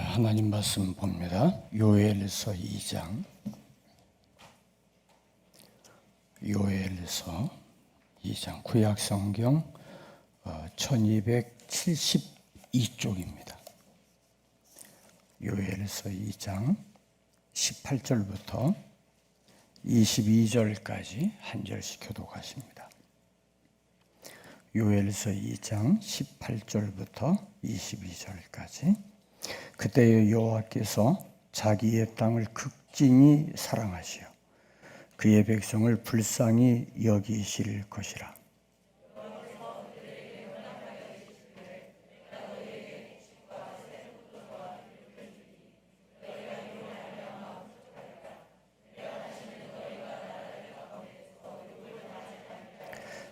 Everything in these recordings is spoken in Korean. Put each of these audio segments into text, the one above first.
하나님 말씀 봅니다. 요엘서 2장. 요엘서 2장 구약 성경 1272쪽입니다. 요엘서 2장 18절부터 22절까지 한 절씩 교독하십니다. 요엘서 2장 18절부터 22절까지. 그때의 여호와께서 자기의 땅을 극진히 사랑하시어 그의 백성을 불쌍히 여기실 것이라.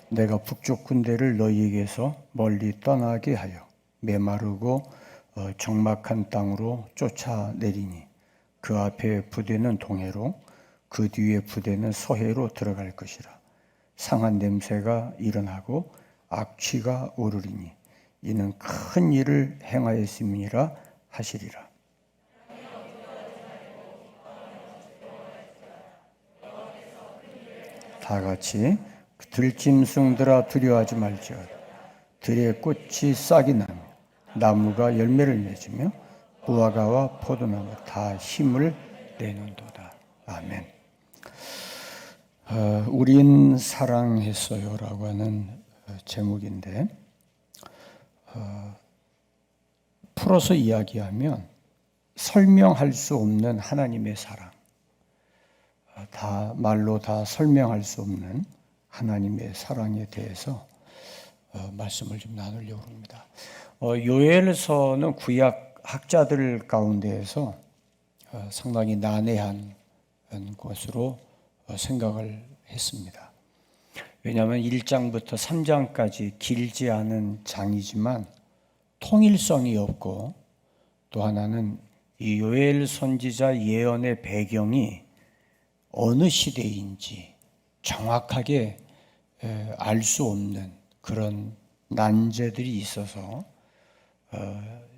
내가 북쪽 군대를 너희에게서 멀리 떠나게 하여 메마르고 적막한 땅으로 쫓아내리니 그 앞에 부대는 동해로 그 뒤에 부대는 서해로 들어갈 것이라. 상한 냄새가 일어나고 악취가 오르리니 이는 큰 일을 행하였음이라 하시리라. 다 같이 들짐승들아 두려워하지 말지어다. 들의 꽃이 싹이 나며 나무가 열매를 맺으며 무화과와 포도나무 다 힘을 내는도다. 아멘. 우린 사랑했어요라고 하는 제목인데, 풀어서 이야기하면 설명할 수 없는 하나님의 사랑, 말로 다 설명할 수 없는 하나님의 사랑에 대해서 말씀을 좀 나누려고 합니다. 요엘서는 구약 학자들 가운데에서 상당히 난해한 것으로 생각을 했습니다. 왜냐하면 1장부터 3장까지 길지 않은 장이지만 통일성이 없고, 또 하나는 이 요엘 선지자 예언의 배경이 어느 시대인지 정확하게 알 수 없는 그런 난제들이 있어서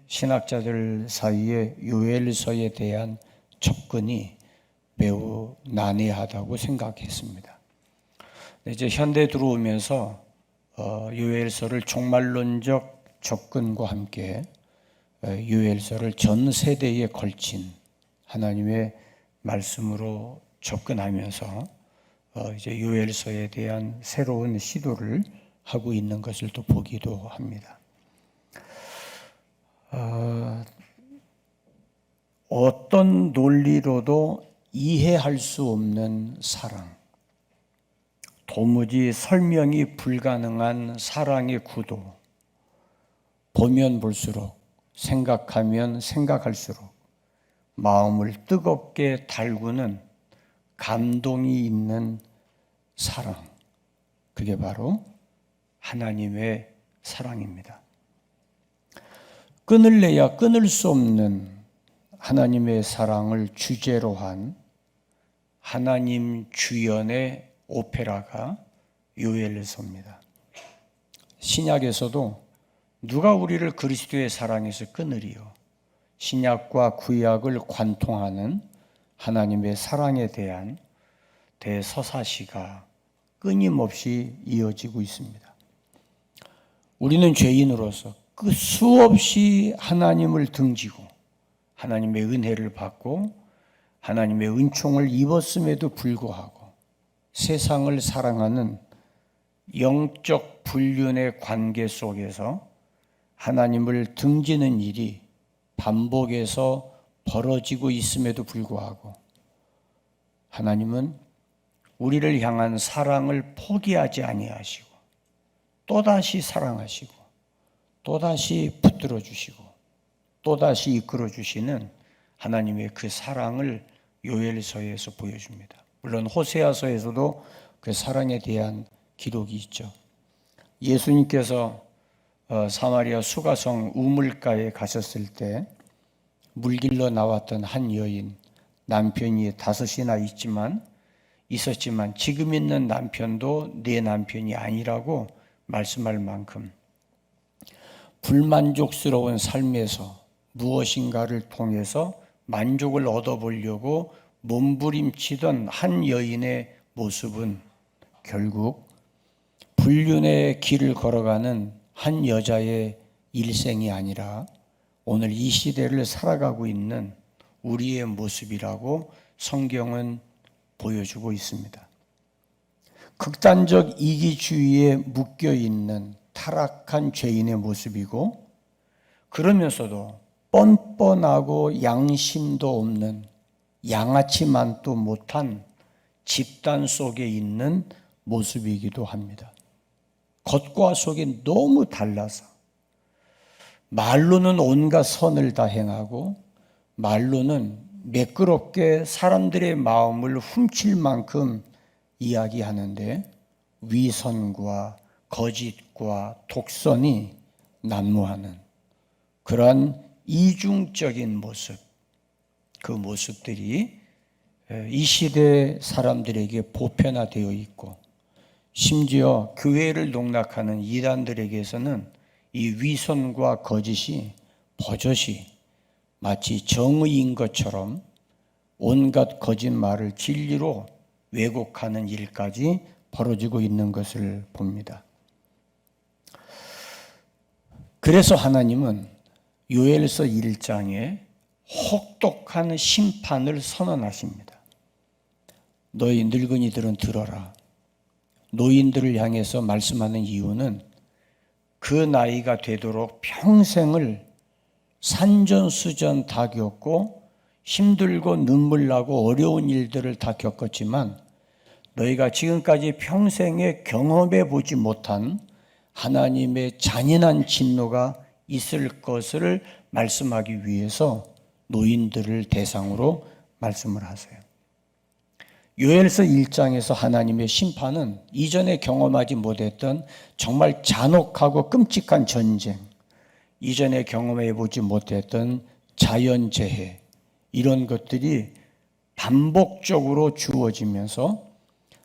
신학자들 사이에 요엘서에 대한 접근이 매우 난해하다고 생각했습니다. 이제 현대 들어오면서 요엘서를 종말론적 접근과 함께 요엘서를 전 세대에 걸친 하나님의 말씀으로 접근하면서 이제 요엘서에 대한 새로운 시도를 하고 있는 것을 또 보기도 합니다. 어떤 논리로도 이해할 수 없는 사랑, 도무지 설명이 불가능한 사랑의 구도, 보면 볼수록, 생각하면 생각할수록 마음을 뜨겁게 달구는 감동이 있는 사랑, 그게 바로 하나님의 사랑입니다. 끊을래야 끊을 수 없는 하나님의 사랑을 주제로 한 하나님 주연의 오페라가 요엘서입니다. 신약에서도 누가 우리를 그리스도의 사랑에서 끊으리요? 신약과 구약을 관통하는 하나님의 사랑에 대한 대서사시가 끊임없이 이어지고 있습니다. 우리는 죄인으로서 수없이 하나님을 등지고 하나님의 은혜를 받고 하나님의 은총을 입었음에도 불구하고 세상을 사랑하는 영적 불륜의 관계 속에서 하나님을 등지는 일이 반복해서 벌어지고 있음에도 불구하고 하나님은 우리를 향한 사랑을 포기하지 아니하시고 또다시 사랑하시고 또다시 붙들어 주시고 또다시 이끌어 주시는 하나님의 그 사랑을 요엘서에서 보여줍니다. 물론 호세아서에서도 그 사랑에 대한 기록이 있죠. 예수님께서 사마리아 수가성 우물가에 가셨을 때 물길로 나왔던 한 여인, 남편이 5이나 있었지만 지금 있는 남편도 내 남편이 아니라고 말씀할 만큼 불만족스러운 삶에서 무엇인가를 통해서 만족을 얻어보려고 몸부림치던 한 여인의 모습은 결국 불륜의 길을 걸어가는 한 여자의 일생이 아니라 오늘 이 시대를 살아가고 있는 우리의 모습이라고 성경은 보여주고 있습니다. 극단적 이기주의에 묶여있는 타락한 죄인의 모습이고, 그러면서도 뻔뻔하고 양심도 없는 양아치만도 못한 집단 속에 있는 모습이기도 합니다. 겉과 속이 너무 달라서 말로는 온갖 선을 다 행하고 말로는 매끄럽게 사람들의 마음을 훔칠 만큼 이야기하는데 위선과 거짓과 독선이 난무하는 그러한 이중적인 모습, 그 모습들이 이 시대 사람들에게 보편화되어 있고, 심지어 교회를 농락하는 이단들에게서는 이 위선과 거짓이 버젓이 마치 정의인 것처럼 온갖 거짓말을 진리로 왜곡하는 일까지 벌어지고 있는 것을 봅니다. 그래서 하나님은 요엘서 1장에 혹독한 심판을 선언하십니다. 너희 늙은이들은 들어라. 노인들을 향해서 말씀하는 이유는 그 나이가 되도록 평생을 산전수전 다 겪고 힘들고 눈물 나고 어려운 일들을 다 겪었지만 너희가 지금까지 평생에 경험해 보지 못한 하나님의 잔인한 진노가 있을 것을 말씀하기 위해서 노인들을 대상으로 말씀을 하세요. 요엘서 1장에서 하나님의 심판은 이전에 경험하지 못했던 정말 잔혹하고 끔찍한 전쟁, 이전에 경험해 보지 못했던 자연재해, 이런 것들이 반복적으로 주어지면서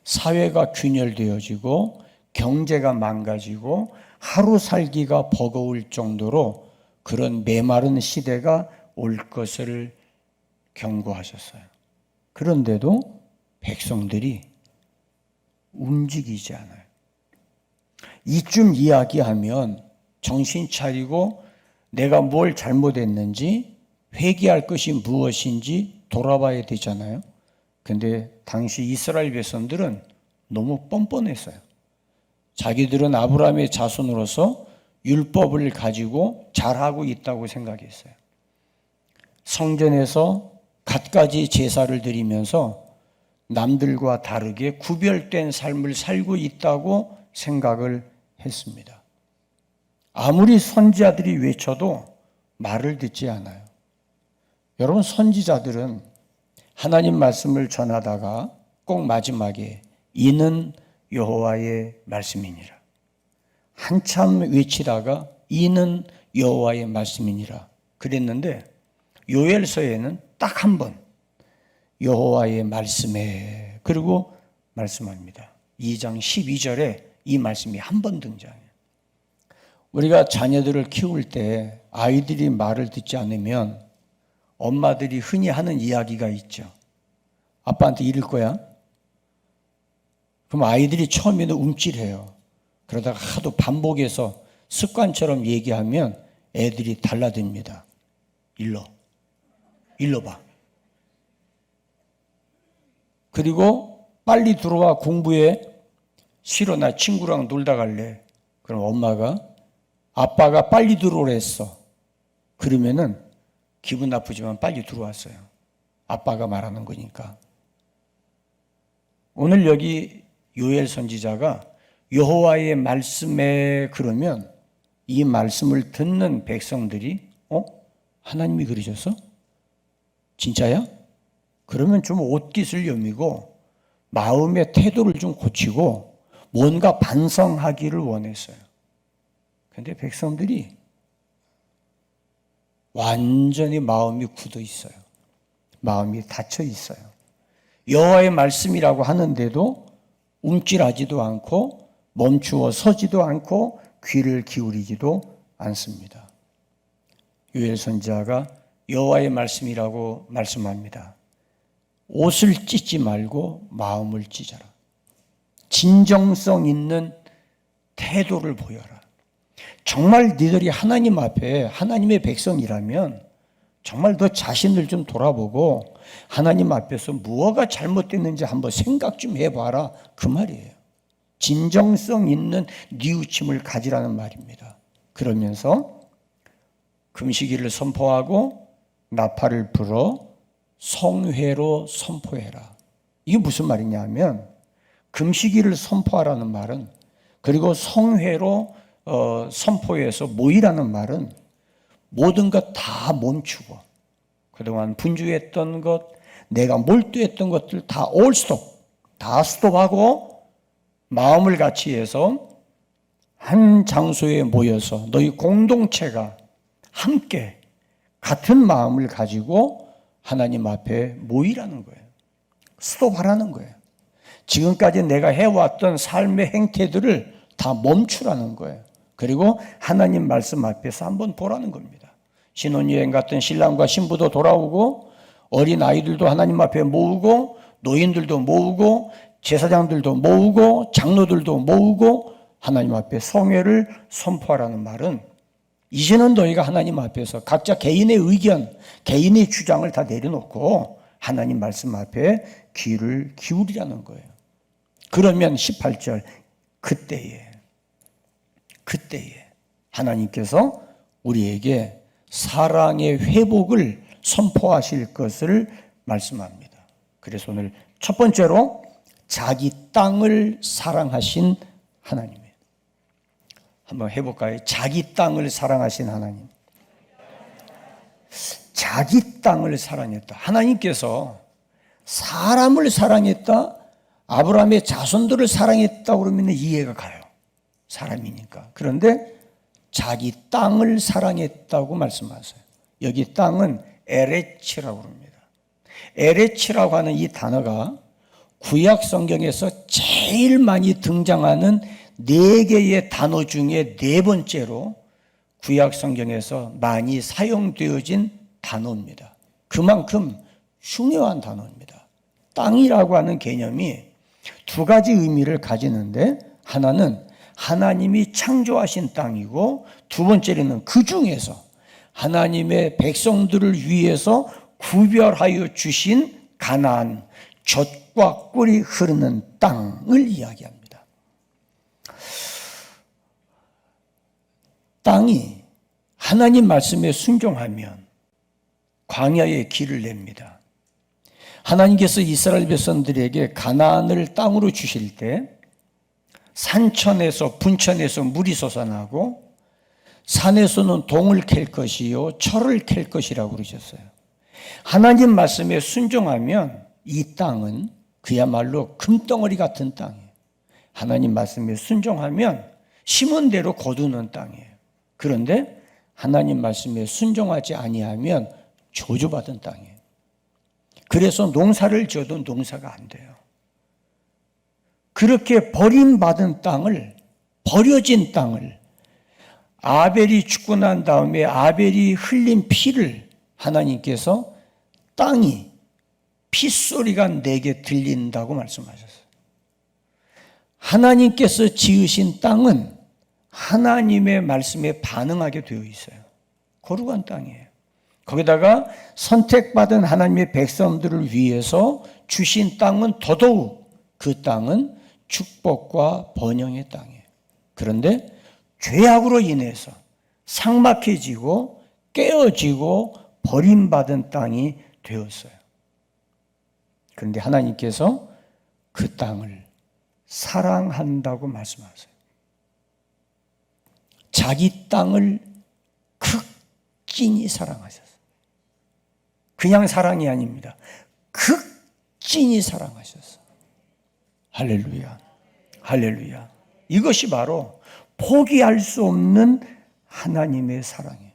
사회가 균열되어지고 경제가 망가지고 하루 살기가 버거울 정도로 그런 메마른 시대가 올 것을 경고하셨어요. 그런데도 백성들이 움직이지 않아요. 이쯤 이야기하면 정신 차리고 내가 뭘 잘못했는지 회개할 것이 무엇인지 돌아봐야 되잖아요. 근데 당시 이스라엘 백성들은 너무 뻔뻔했어요. 자기들은 아브라함의 자손으로서 율법을 가지고 잘하고 있다고 생각했어요. 성전에서 갖가지 제사를 드리면서 남들과 다르게 구별된 삶을 살고 있다고 생각을 했습니다. 아무리 선지자들이 외쳐도 말을 듣지 않아요. 여러분, 선지자들은 하나님 말씀을 전하다가 꼭 마지막에 이는 여호와의 말씀이니라, 한참 외치다가 이는 여호와의 말씀이니라 그랬는데 요엘서에는 딱 한 번 여호와의 말씀에, 그리고 말씀합니다. 2장 12절에 이 말씀이 한 번 등장해요. 우리가 자녀들을 키울 때 아이들이 말을 듣지 않으면 엄마들이 흔히 하는 이야기가 있죠. 아빠한테 이럴 거야? 그럼 아이들이 처음에는 움찔해요. 그러다가 하도 반복해서 습관처럼 얘기하면 애들이 달라듭니다. 일러봐. 그리고 빨리 들어와, 공부해. 싫어, 나 친구랑 놀다 갈래. 그럼 엄마가 아빠가 빨리 들어오랬어. 그러면은 기분 나쁘지만 빨리 들어왔어요. 아빠가 말하는 거니까. 오늘 여기 요엘 선지자가 여호와의 말씀에 그러면 이 말씀을 듣는 백성들이 하나님이 그러셨어? 진짜야? 그러면 좀 옷깃을 여미고 마음의 태도를 좀 고치고 뭔가 반성하기를 원했어요. 그런데 백성들이 완전히 마음이 굳어 있어요. 마음이 닫혀 있어요. 여호와의 말씀이라고 하는데도 움찔하지도 않고 멈추어 서지도 않고 귀를 기울이지도 않습니다. 요엘 선지자가 여호와의 말씀이라고 말씀합니다. 옷을 찢지 말고 마음을 찢어라. 진정성 있는 태도를 보여라. 정말 너희들이 하나님 앞에 하나님의 백성이라면 정말 너 자신을 좀 돌아보고 하나님 앞에서 무엇가 잘못됐는지 한번 생각 좀 해봐라, 그 말이에요. 진정성 있는 뉘우침을 가지라는 말입니다. 그러면서 금식일을 선포하고 나팔을 불어 성회로 선포해라. 이게 무슨 말이냐 하면 금식일을 선포하라는 말은, 그리고 성회로 선포해서 모이라는 말은 모든 것 다 멈추고 그동안 분주했던 것, 내가 몰두했던 것들 다 다 스톱하고 마음을 같이 해서 한 장소에 모여서 너희 공동체가 함께 같은 마음을 가지고 하나님 앞에 모이라는 거예요. 스톱하라는 거예요. 지금까지 내가 해왔던 삶의 행태들을 다 멈추라는 거예요. 그리고 하나님 말씀 앞에서 한번 보라는 겁니다. 신혼여행 갔던 신랑과 신부도 돌아오고 어린 아이들도 하나님 앞에 모으고 노인들도 모으고 제사장들도 모으고 장로들도 모으고 하나님 앞에 성회를 선포하라는 말은 이제는 너희가 하나님 앞에서 각자 개인의 의견, 개인의 주장을 다 내려놓고 하나님 말씀 앞에 귀를 기울이라는 거예요. 그러면 18절 그때에 하나님께서 우리에게 사랑의 회복을 선포하실 것을 말씀합니다. 그래서 오늘 첫 번째로 자기 땅을 사랑하신 하나님이에요. 한번 해볼까요? 자기 땅을 사랑하신 하나님. 자기 땅을 사랑했다. 하나님께서 사람을 사랑했다, 아브라함의 자손들을 사랑했다 그러면 이해가 가요. 사람이니까. 그런데 자기 땅을 사랑했다고 말씀하세요. 여기 땅은 에레츠라고 합니다. 에레츠라고 하는 이 단어가 구약 성경에서 제일 많이 등장하는 4개의 단어 중에 4번째로 구약 성경에서 많이 사용되어진 단어입니다. 그만큼 중요한 단어입니다. 땅이라고 하는 개념이 2가지 의미를 가지는데, 하나는 하나님이 창조하신 땅이고, 2번째는 그 중에서 하나님의 백성들을 위해서 구별하여 주신 가나안, 젖과 꿀이 흐르는 땅을 이야기합니다. 땅이 하나님 말씀에 순종하면 광야의 길을 냅니다. 하나님께서 이스라엘 백성들에게 가나안을 땅으로 주실 때 산천에서 분천에서 물이 솟아나고 산에서는 동을 캘 것이요 철을 캘 것이라고 그러셨어요. 하나님 말씀에 순종하면 이 땅은 그야말로 금덩어리 같은 땅이에요. 하나님 말씀에 순종하면 심은 대로 거두는 땅이에요. 그런데 하나님 말씀에 순종하지 아니하면 저주받은 땅이에요. 그래서 농사를 지어도 농사가 안 돼요. 그렇게 버림받은 땅을, 버려진 땅을, 아벨이 죽고 난 다음에 아벨이 흘린 피를 하나님께서 땅이 핏소리가 내게 들린다고 말씀하셨어요. 하나님께서 지으신 땅은 하나님의 말씀에 반응하게 되어 있어요. 거룩한 땅이에요. 거기다가 선택받은 하나님의 백성들을 위해서 주신 땅은 더더욱 그 땅은 축복과 번영의 땅이에요. 그런데 죄악으로 인해서 삭막해지고 깨어지고 버림받은 땅이 되었어요. 그런데 하나님께서 그 땅을 사랑한다고 말씀하세요. 자기 땅을 극진히 사랑하셨어요. 그냥 사랑이 아닙니다. 극진히 사랑하셨어요. 할렐루야. 할렐루야. 이것이 바로 포기할 수 없는 하나님의 사랑이에요.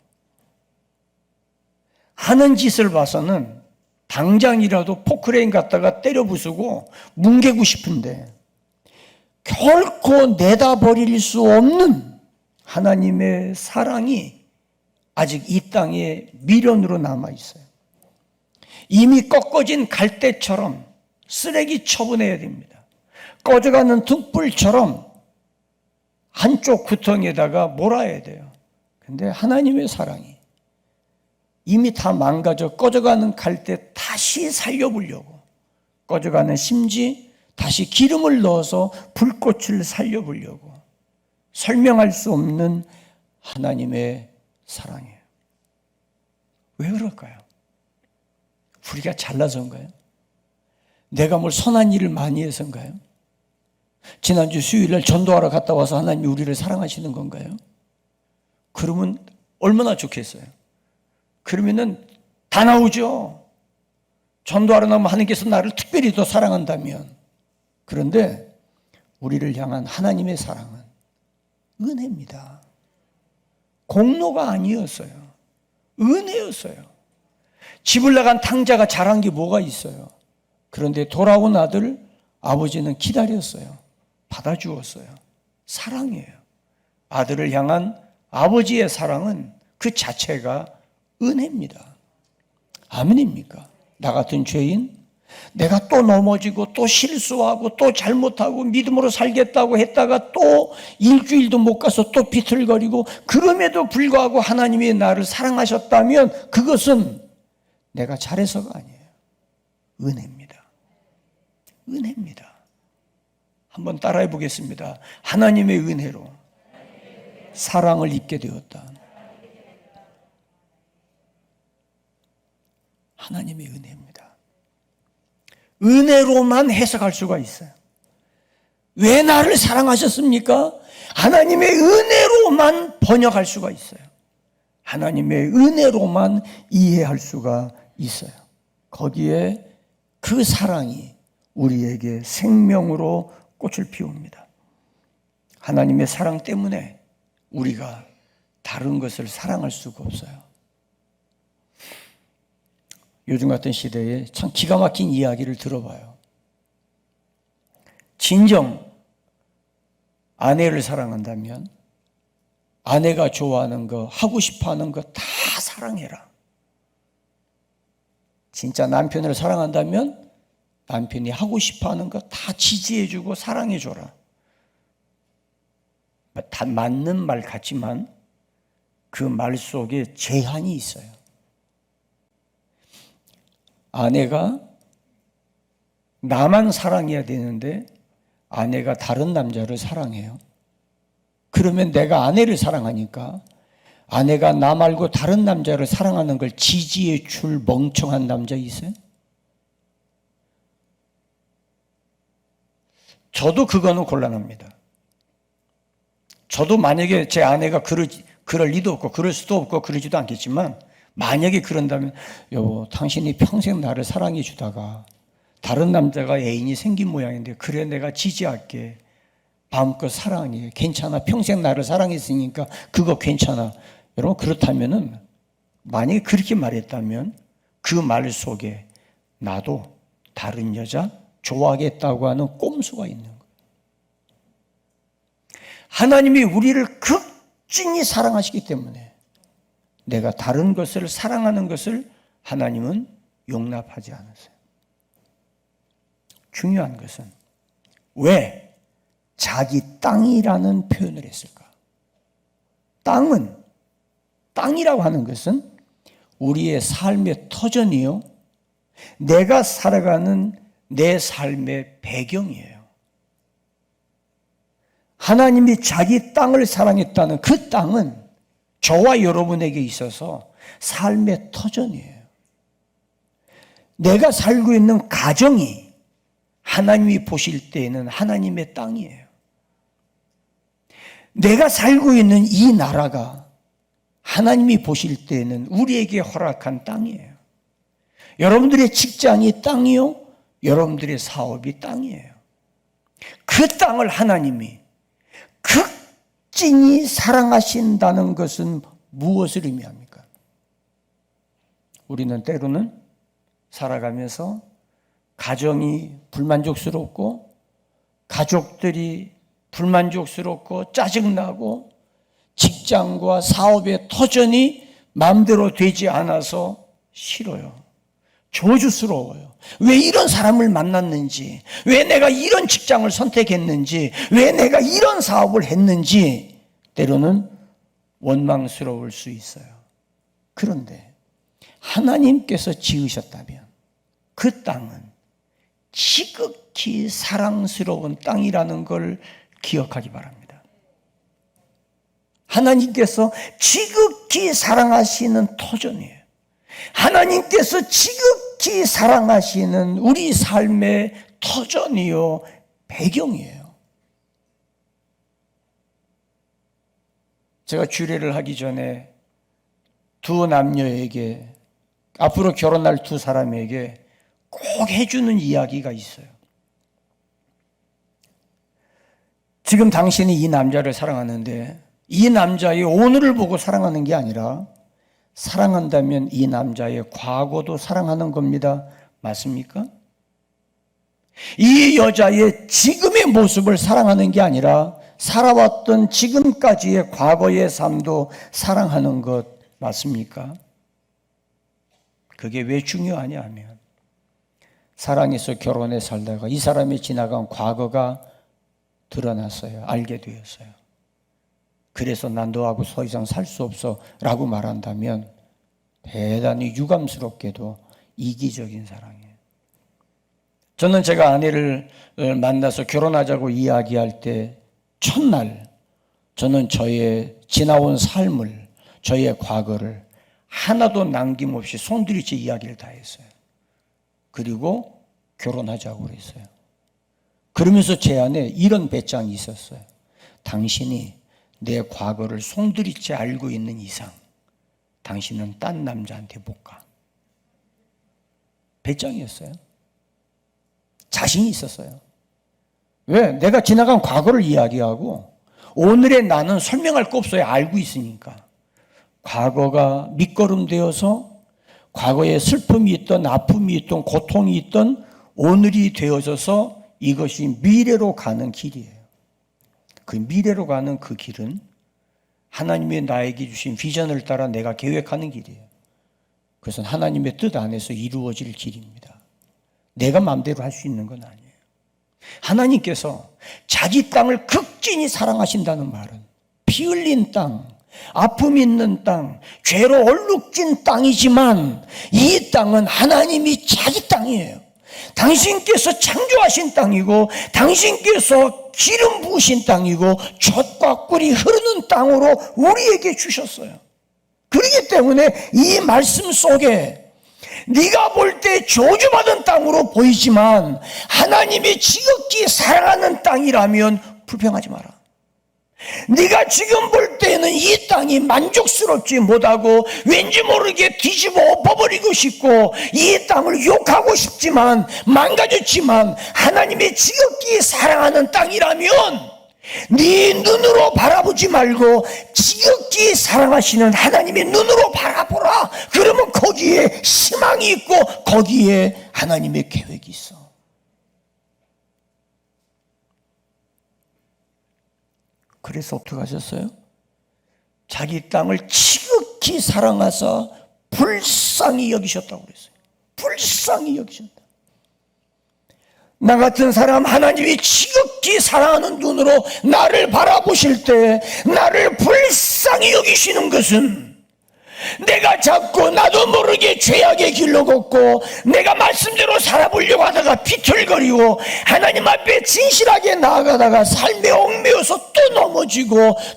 하는 짓을 봐서는 당장이라도 포크레인 갖다가 때려 부수고 뭉개고 싶은데 결코 내다버릴 수 없는 하나님의 사랑이 아직 이 땅에 미련으로 남아 있어요. 이미 꺾어진 갈대처럼 쓰레기 처분해야 됩니다. 꺼져가는 등불처럼 한쪽 구덩이에다가 몰아야 돼요. 근데 하나님의 사랑이 이미 다 망가져 꺼져가는 갈대 다시 살려보려고, 꺼져가는 심지 다시 기름을 넣어서 불꽃을 살려보려고, 설명할 수 없는 하나님의 사랑이에요. 왜 그럴까요? 우리가 잘나서인가요? 내가 뭘 선한 일을 많이 해서인가요? 지난주 수요일날 전도하러 갔다 와서 하나님이 우리를 사랑하시는 건가요? 그러면 얼마나 좋겠어요. 그러면은 다 나오죠. 전도하러 나면 하나님께서 나를 특별히 더 사랑한다면. 그런데 우리를 향한 하나님의 사랑은 은혜입니다. 공로가 아니었어요. 은혜였어요. 집을 나간 탕자가 잘한 게 뭐가 있어요. 그런데 돌아온 아들 아버지는 기다렸어요. 받아주었어요. 사랑이에요. 아들을 향한 아버지의 사랑은 그 자체가 은혜입니다. 아멘입니까? 나 같은 죄인, 내가 또 넘어지고 또 실수하고 또 잘못하고 믿음으로 살겠다고 했다가 또 일주일도 못 가서 또 비틀거리고, 그럼에도 불구하고 하나님이 나를 사랑하셨다면 그것은 내가 잘해서가 아니에요. 은혜입니다. 은혜입니다. 한번 따라해 보겠습니다. 하나님의 은혜로 사랑을 입게 되었다. 하나님의 은혜입니다. 은혜로만 해석할 수가 있어요. 왜 나를 사랑하셨습니까? 하나님의 은혜로만 번역할 수가 있어요. 하나님의 은혜로만 이해할 수가 있어요. 거기에 그 사랑이 우리에게 생명으로 꽃을 피웁니다. 하나님의 사랑 때문에 우리가 다른 것을 사랑할 수가 없어요. 요즘 같은 시대에 참 기가 막힌 이야기를 들어봐요. 진정 아내를 사랑한다면 아내가 좋아하는 거, 하고 싶어하는 거 다 사랑해라. 진짜 남편을 사랑한다면 남편이 하고 싶어하는 거 다 지지해주고 사랑해줘라. 다 맞는 말 같지만 그 말 속에 제한이 있어요. 아내가 나만 사랑해야 되는데 아내가 다른 남자를 사랑해요. 그러면 내가 아내를 사랑하니까 아내가 나 말고 다른 남자를 사랑하는 걸 지지해 줄 멍청한 남자 있어요? 저도 그거는 곤란합니다. 저도 만약에 제 아내가 그럴 리도 없고 그럴 수도 없고 그러지도 않겠지만, 만약에 그런다면 여보, 당신이 평생 나를 사랑해 주다가 다른 남자가 애인이 생긴 모양인데 그래 내가 지지할게, 마음껏 사랑해, 괜찮아, 평생 나를 사랑했으니까 그거 괜찮아. 여러분, 그렇다면은 만약에 그렇게 말했다면 그 말 속에 나도 다른 여자 좋아하겠다고 하는 꼼수가 있는 거예요. 하나님이 우리를 극진히 사랑하시기 때문에 내가 다른 것을 사랑하는 것을 하나님은 용납하지 않으세요. 중요한 것은 왜 자기 땅이라는 표현을 했을까? 땅이라고 하는 것은 우리의 삶의 터전이요, 내가 살아가는 내 삶의 배경이에요. 하나님이 자기 땅을 사랑했다는 그 땅은 저와 여러분에게 있어서 삶의 터전이에요. 내가 살고 있는 가정이 하나님이 보실 때에는 하나님의 땅이에요. 내가 살고 있는 이 나라가 하나님이 보실 때에는 우리에게 허락한 땅이에요. 여러분들의 직장이 땅이요, 여러분들의 사업이 땅이에요. 그 땅을 하나님이 극진히 사랑하신다는 것은 무엇을 의미합니까? 우리는 때로는 살아가면서 가정이 불만족스럽고 가족들이 불만족스럽고 짜증나고 직장과 사업의 터전이 마음대로 되지 않아서 싫어요. 저주스러워요. 왜 이런 사람을 만났는지, 왜 내가 이런 직장을 선택했는지, 왜 내가 이런 사업을 했는지 때로는 원망스러울 수 있어요. 그런데 하나님께서 지으셨다면 그 땅은 지극히 사랑스러운 땅이라는 걸 기억하기 바랍니다. 하나님께서 지극히 사랑하시는 터전이에요. 하나님께서 지극히 사랑하시는 우리 삶의 터전이요, 배경이에요. 제가 주례를 하기 전에 두 남녀에게, 앞으로 결혼할 두 사람에게 꼭 해주는 이야기가 있어요. 지금 당신이 이 남자를 사랑하는데 이 남자의 오늘을 보고 사랑하는 게 아니라 사랑한다면 이 남자의 과거도 사랑하는 겁니다. 맞습니까? 이 여자의 지금의 모습을 사랑하는 게 아니라 살아왔던 지금까지의 과거의 삶도 사랑하는 것 맞습니까? 그게 왜 중요하냐 하면 사랑해서 결혼해 살다가 이 사람이 지나간 과거가 드러났어요. 알게 되었어요. 그래서 난 너하고 더 이상 살 수 없어 라고 말한다면 대단히 유감스럽게도 이기적인 사랑이에요. 저는 제가 아내를 만나서 결혼하자고 이야기할 때 첫날 저는 저의 지나온 삶을, 저의 과거를 하나도 남김없이 손들이쳐 이야기를 다 했어요. 그리고 결혼하자고 그랬어요. 그러면서 제 안에 이런 배짱이 있었어요. 당신이 내 과거를 송두리째 알고 있는 이상 당신은 딴 남자한테 못 가. 배짱이었어요. 자신이 있었어요. 왜? 내가 지나간 과거를 이야기하고 오늘의 나는 설명할 거 없어요. 알고 있으니까. 과거가 밑거름 되어서 과거에 슬픔이 있던, 아픔이 있던, 고통이 있던 오늘이 되어져서 이것이 미래로 가는 길이에요. 그 미래로 가는 그 길은 하나님의 나에게 주신 비전을 따라 내가 계획하는 길이에요. 그것은 하나님의 뜻 안에서 이루어질 길입니다. 내가 마음대로 할 수 있는 건 아니에요. 하나님께서 자기 땅을 극진히 사랑하신다는 말은 피 흘린 땅, 아픔 있는 땅, 죄로 얼룩진 땅이지만 이 땅은 하나님이 자기 땅이에요. 당신께서 창조하신 땅이고 당신께서 기름 부으신 땅이고 젖과 꿀이 흐르는 땅으로 우리에게 주셨어요. 그렇기 때문에 이 말씀 속에 네가 볼 때 저주받은 땅으로 보이지만 하나님이 지극히 사랑하는 땅이라면 불평하지 마라. 네가 지금 볼 때는 이 땅이 만족스럽지 못하고 왠지 모르게 뒤집어 엎어버리고 싶고 이 땅을 욕하고 싶지만 망가졌지만 하나님이 지극히 사랑하는 땅이라면 네 눈으로 바라보지 말고 지극히 사랑하시는 하나님의 눈으로 바라보라. 그러면 거기에 희망이 있고 거기에 하나님의 계획이 있어. 그래서 어떻게 하셨어요? 자기 땅을 지극히 사랑하사 불쌍히 여기셨다고 그랬어요. 불쌍히 여기셨다. 나 같은 사람 하나님이 지극히 사랑하는 눈으로 나를 바라보실 때 나를 불쌍히 여기시는 것은 내가 자꾸 나도 모르게 죄악의 길로 걷고 내가 말씀대로 살아보려고 하다가 비틀거리고 하나님 앞에 진실하게 나아가다가 삶에 얽매여서 또 넘어지고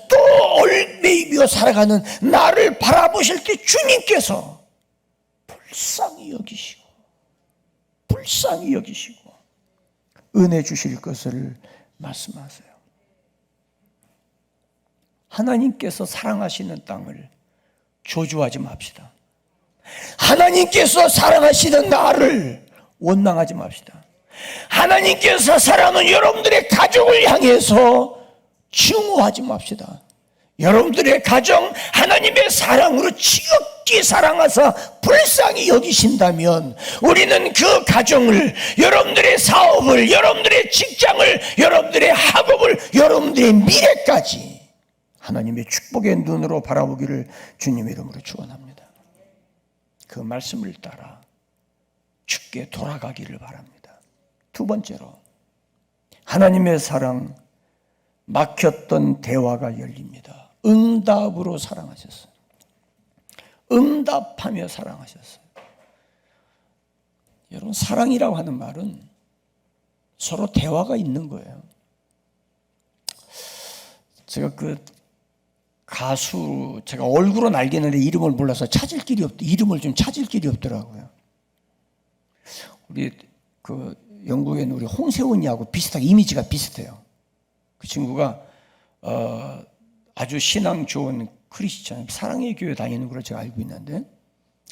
또 얽매이며 살아가는 나를 바라보실 때 주님께서 불쌍히 여기시고 은혜 주실 것을 말씀하세요. 하나님께서 사랑하시는 땅을 저주하지 맙시다. 하나님께서 사랑하시는 나를 원망하지 맙시다. 하나님께서 사랑하는 여러분들의 가족을 향해서 증오하지 맙시다. 여러분들의 가정 하나님의 사랑으로 지극히 사랑하사 불쌍히 여기신다면 우리는 그 가정을, 여러분들의 사업을, 여러분들의 직장을, 여러분들의 학업을, 여러분들의 미래까지 하나님의 축복의 눈으로 바라보기를 주님의 이름으로 축원합니다. 그 말씀을 따라 주께 돌아가기를 바랍니다. 두 번째로, 하나님의 사랑, 막혔던 대화가 열립니다. 응답으로 사랑하셨어요. 응답하며 사랑하셨어요. 여러분, 사랑이라고 하는 말은 서로 대화가 있는 거예요. 제가 그 가수, 제가 얼굴은 알겠는데 이름을 몰라서 이름을 좀 찾을 길이 없더라고요. 우리 그 영국에 있는 우리 홍세훈이하고 비슷하게 이미지가 비슷해요. 그 친구가 아주 신앙 좋은 크리스찬, 사랑의 교회 다니는 걸로 제가 알고 있는데,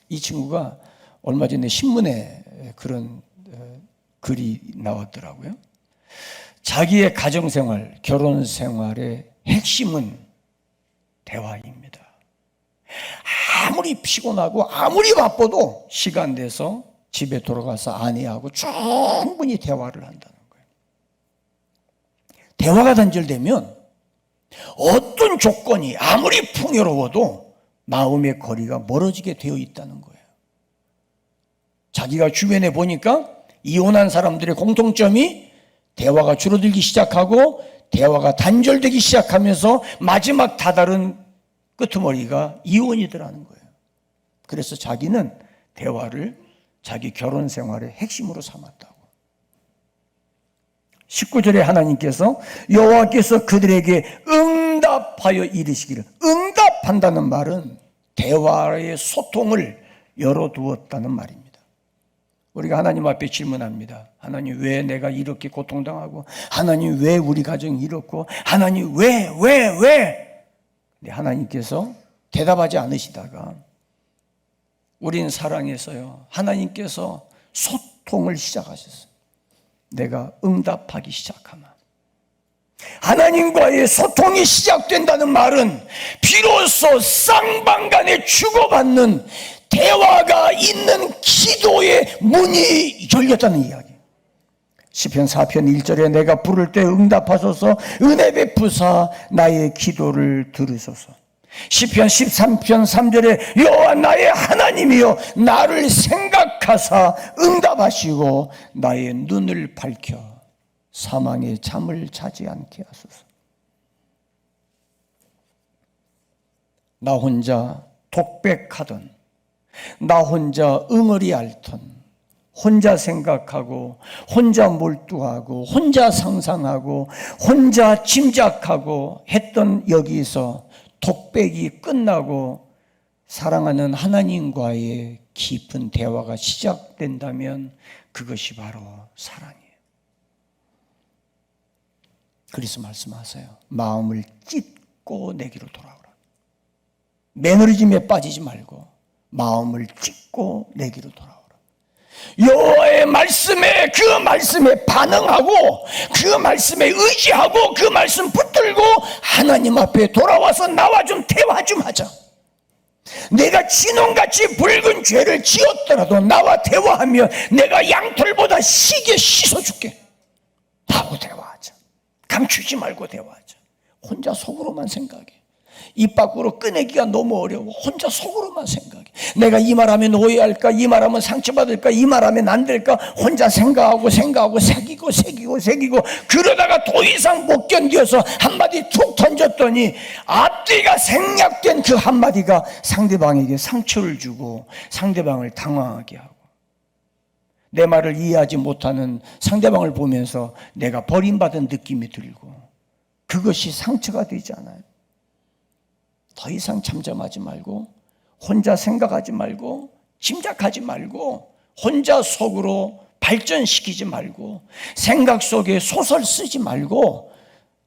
이 친구가 얼마 전에 신문에 그런 글이 나왔더라고요. 자기의 가정생활, 결혼생활의 핵심은 대화입니다. 아무리 피곤하고 아무리 바빠도 시간 내서 집에 돌아가서 아내하고 충분히 대화를 한다는 거예요. 대화가 단절되면 어떤 조건이 아무리 풍요로워도 마음의 거리가 멀어지게 되어 있다는 거예요. 자기가 주변에 보니까 이혼한 사람들의 공통점이 대화가 줄어들기 시작하고 대화가 단절되기 시작하면서 마지막 다다른 끄트머리가 이혼이더라는 거예요. 그래서 자기는 대화를 자기 결혼 생활의 핵심으로 삼았다고. 19절에 하나님께서 여호와께서 그들에게 응답하여 이르시기를, 응답한다는 말은 대화의 소통을 열어두었다는 말입니다. 우리가 하나님 앞에 질문합니다. 하나님, 왜 내가 이렇게 고통당하고, 하나님 왜 우리 가정이 이렇고, 하나님 왜? 근데 하나님께서 대답하지 않으시다가 우린 사랑해서요, 하나님께서 소통을 시작하셨어요. 내가 응답하기 시작하면, 하나님과의 소통이 시작된다는 말은 비로소 쌍방간에 주고받는 대화가 있는 기도의 문이 열렸다는 이야기. 시편 4편 1절에 내가 부를 때 응답하소서, 은혜 베푸사 나의 기도를 들으소서. 시편 13편 3절에 여호와 나의 하나님이여 나를 생각하사 응답하시고 나의 눈을 밝혀 사망의 잠을 자지 않게 하소서. 나 혼자 독백하던, 나 혼자 응어리 앓던, 혼자 생각하고 혼자 몰두하고 혼자 상상하고 혼자 짐작하고 했던 여기서 독백이 끝나고 사랑하는 하나님과의 깊은 대화가 시작된다면 그것이 바로 사랑이에요. 그래서 말씀하세요. 마음을 찢고 내게로 돌아오라. 매너리즘에 빠지지 말고 마음을 찢고 내게로 돌아오라. 여호와의 말씀에, 그 말씀에 반응하고 그 말씀에 의지하고 그 말씀 붙들고 하나님 앞에 돌아와서 나와 좀 대화 좀 하자. 내가 진홍같이 붉은 죄를 지었더라도 나와 대화하며 내가 양털보다 시게 씻어줄게. 하고 대화하자. 감추지 말고 대화하자. 혼자 속으로만 생각해. 입 밖으로 꺼내기가 너무 어려워. 혼자 속으로만 생각해. 내가 이 말하면 오해할까? 이 말하면 상처받을까? 이 말하면 안 될까? 혼자 생각하고 새기고 그러다가 더 이상 못 견뎌서 한마디 툭 던졌더니 앞뒤가 생략된 그 한마디가 상대방에게 상처를 주고 상대방을 당황하게 하고, 내 말을 이해하지 못하는 상대방을 보면서 내가 버림받은 느낌이 들고, 그것이 상처가 되지 않아요? 더 이상 잠잠하지 말고, 혼자 생각하지 말고, 짐작하지 말고, 혼자 속으로 발전시키지 말고, 생각 속에 소설 쓰지 말고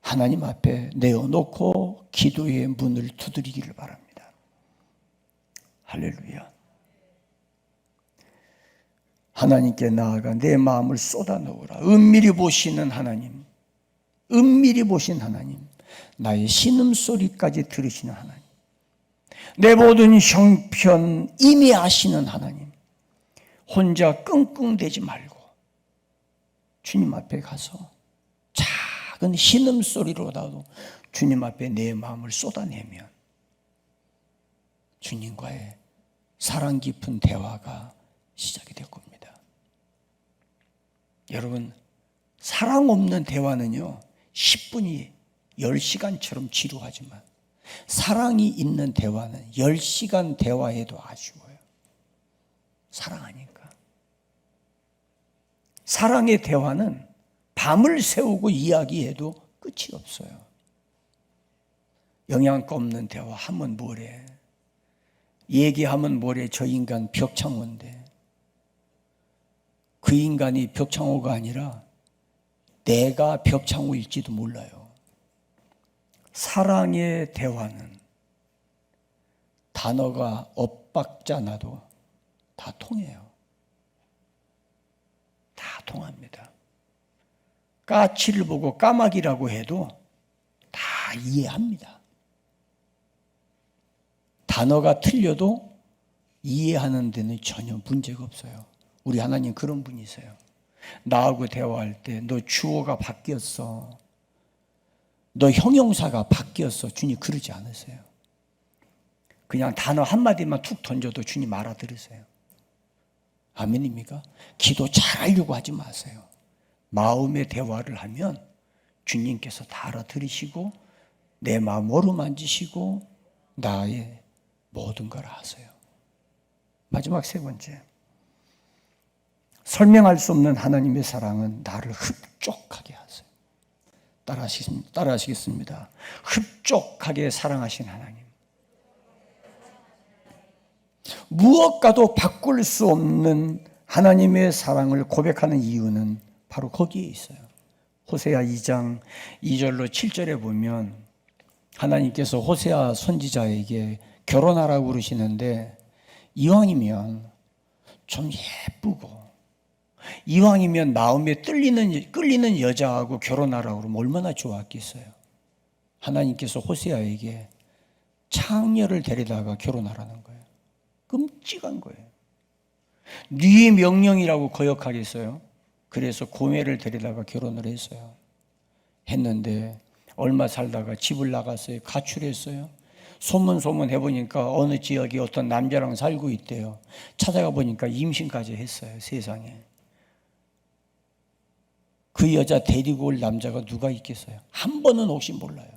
하나님 앞에 내어놓고 기도의 문을 두드리기를 바랍니다. 할렐루야. 하나님께 나아가 내 마음을 쏟아넣으라. 은밀히 보시는 하나님, 은밀히 보신 하나님, 나의 신음소리까지 들으시는 하나님, 내 모든 형편 이미 아시는 하나님, 혼자 끙끙대지 말고 주님 앞에 가서 작은 신음소리로라도 주님 앞에 내 마음을 쏟아내면 주님과의 사랑 깊은 대화가 시작이 될 겁니다. 여러분, 사랑 없는 대화는요 10분이 10시간처럼 지루하지만 사랑이 있는 대화는 10시간 대화해도 아쉬워요. 사랑하니까. 사랑의 대화는 밤을 새우고 이야기해도 끝이 없어요. 영양가 없는 대화 하면 뭐래, 얘기하면 뭐래. 저 인간 벽창호인데 그 인간이 벽창호가 아니라 내가 벽창호일지도 몰라요. 사랑의 대화는 단어가 엇박자 나도 다 통해요. 다 통합니다. 까치를 보고 까마귀라고 해도 다 이해합니다. 단어가 틀려도 이해하는 데는 전혀 문제가 없어요. 우리 하나님 그런 분이세요. 나하고 대화할 때 너 주어가 바뀌었어, 너 형용사가 바뀌었어, 주님 그러지 않으세요. 그냥 단어 한마디만 툭 던져도 주님 알아들으세요. 아멘입니까? 기도 잘하려고 하지 마세요. 마음의 대화를 하면 주님께서 다 알아들으시고 내 마음 어루만지시고 나의 모든 걸 아세요. 마지막 세 번째, 설명할 수 없는 하나님의 사랑은 나를 흡족하게 하세요. 따라하시겠습니다. 흡족하게 사랑하신 하나님. 무엇과도 바꿀 수 없는 하나님의 사랑을 고백하는 이유는 바로 거기에 있어요. 호세아 2장 2절로 7절에 보면 하나님께서 호세아 선지자에게 결혼하라고 그러시는데, 이왕이면 좀 예쁘고 이왕이면 마음에 끌리는 여자하고 결혼하라고 그러면 얼마나 좋았겠어요. 하나님께서 호세아에게 창녀를 데려다가 결혼하라는 거예요. 끔찍한 거예요. 네 명령이라고 거역하겠어요. 그래서 고멜을 데려다가 결혼을 했는데 얼마 살다가 집을 나갔어요. 가출했어요. 소문 해보니까 어느 지역에 어떤 남자랑 살고 있대요. 찾아가 보니까 임신까지 했어요. 세상에. 그 여자 데리고 올 남자가 누가 있겠어요? 한 번은 혹시 몰라요.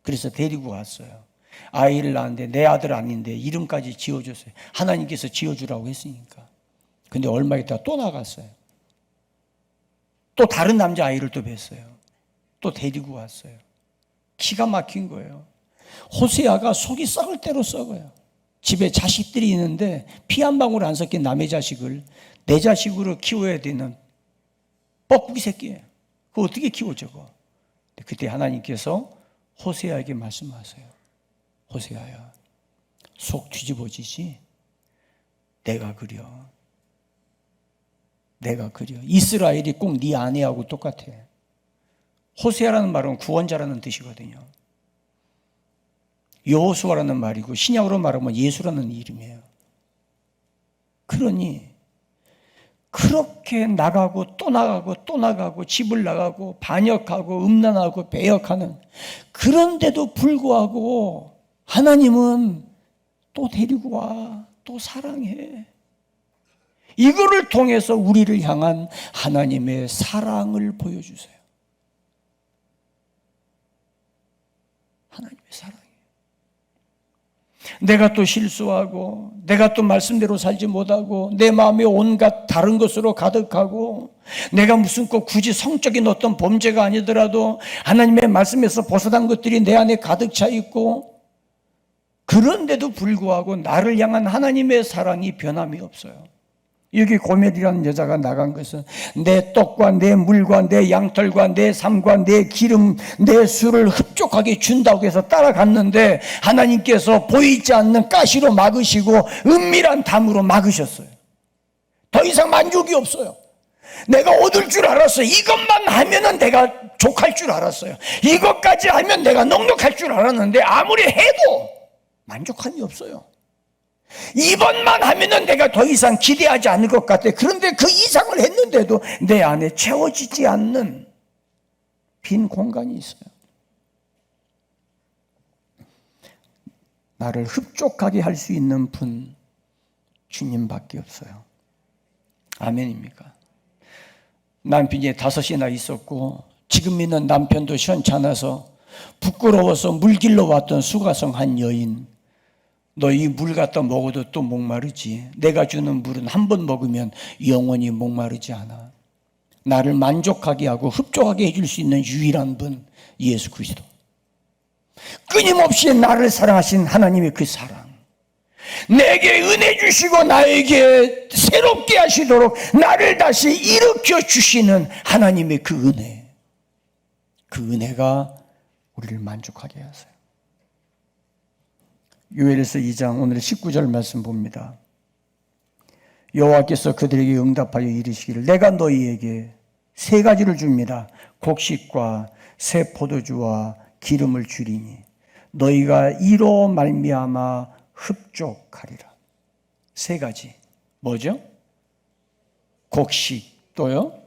그래서 데리고 갔어요. 아이를 낳았는데 내 아들 아닌데 이름까지 지어줬어요. 하나님께서 지어주라고 했으니까. 근데 얼마 있다가 또 나갔어요. 또 다른 남자 아이를 또 뵀어요. 또 데리고 왔어요. 기가 막힌 거예요. 호세아가 속이 썩을 대로 썩어요. 집에 자식들이 있는데 피 한 방울 안 섞인 남의 자식을 내 자식으로 키워야 되는 뻐꾸기 새끼예요. 그거 어떻게 키워 저거? 그때 하나님께서 호세아에게 말씀하세요. 호세아야, 속 뒤집어지지? 내가 그려. 이스라엘이 꼭 네 아내하고 똑같아. 호세아라는 말은 구원자라는 뜻이거든요. 여호수아라는 말이고 신약으로 말하면 예수라는 이름이에요. 그러니 그렇게 나가고 또 나가고 집을 나가고 반역하고 음란하고 배역하는, 그런데도 불구하고 하나님은 또 데리고 와, 또 사랑해. 이거를 통해서 우리를 향한 하나님의 사랑을 보여주세요. 하나님의 사랑이에요. 내가 또 실수하고 내가 또 말씀대로 살지 못하고 내 마음이 온갖 다른 것으로 가득하고 내가 무슨 꼭 굳이 성적인 어떤 범죄가 아니더라도 하나님의 말씀에서 벗어난 것들이 내 안에 가득 차 있고, 그런데도 불구하고 나를 향한 하나님의 사랑이 변함이 없어요. 여기 고멜이라는 여자가 나간 것은 내 떡과 내 물과 내 양털과 내 삶과 내 기름, 내 술을 흡족하게 준다고 해서 따라갔는데 하나님께서 보이지 않는 가시로 막으시고 은밀한 담으로 막으셨어요. 더 이상 만족이 없어요. 내가 얻을 줄 알았어요. 이것만 하면은 내가 족할 줄 알았어요. 이것까지 하면 내가 넉넉할 줄 알았는데 아무리 해도 만족함이 없어요. 이번만 하면은 내가 더 이상 기대하지 않을 것 같아. 그런데 그 이상을 했는데도 내 안에 채워지지 않는 빈 공간이 있어요. 나를 흡족하게 할 수 있는 분, 주님밖에 없어요. 아멘입니까? 남편이 5이나 있었고 지금 있는 남편도 시원찮아서 부끄러워서 물 길러 왔던 수가성 한 여인, 너 이 물 갖다 먹어도 또 목마르지. 내가 주는 물은 한 번 먹으면 영원히 목마르지 않아. 나를 만족하게 하고 흡족하게 해줄 수 있는 유일한 분, 예수 그리스도. 끊임없이 나를 사랑하신 하나님의 그 사랑, 내게 은혜 주시고 나에게 새롭게 하시도록 나를 다시 일으켜 주시는 하나님의 그 은혜, 그 은혜가 우리를 만족하게 하세요. 요엘에서 2장 오늘 19절 말씀 봅니다. 여호와께서 그들에게 응답하여 이르시기를 내가 너희에게 3가지를 줍니다. 곡식과 새 포도주와 기름을 주리니 너희가 이로 말미암아 흡족하리라. 3가지. 뭐죠? 곡식, 또요